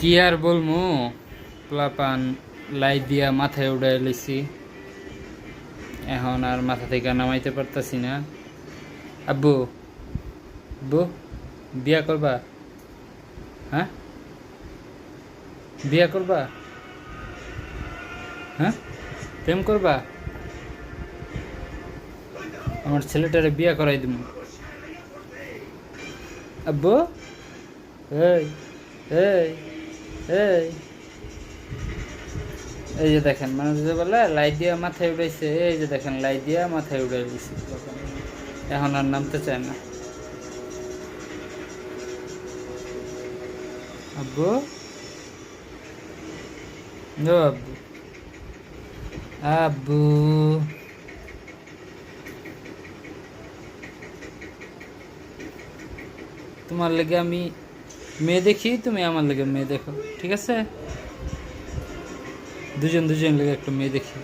কি আর বলমু, প্লাপান লাই দিয়া মাথায় উড়াই লইছি, এখন আর মাথা থেকে নামাইতে পারতাছি না। আব্বু, আব্বু বিয়া করবা? হ্যাঁ, বিয়া করবা? হ্যাঁ, প্রেম করবা? আমার ছেলেটারে বিয়া করাই দিব। আব্বু, এই এই এই এই যে দেখেন, মানুষ যে বলে লাই দিয়া মাথায় উড়াইছে, এই যে দেখেন লাই দিয়া মাথায় উড়াই দিছে, এখন আর নামতে চায় না। আব্বু, ও আব্বু, আব্বু, তোমার লেগে আমি মেয়ে দেখি, তুমি আমার লেগে মেয়ে দেখো, ঠিক আছে? দুজন দুজন লেগে একটা মেয়ে দেখি।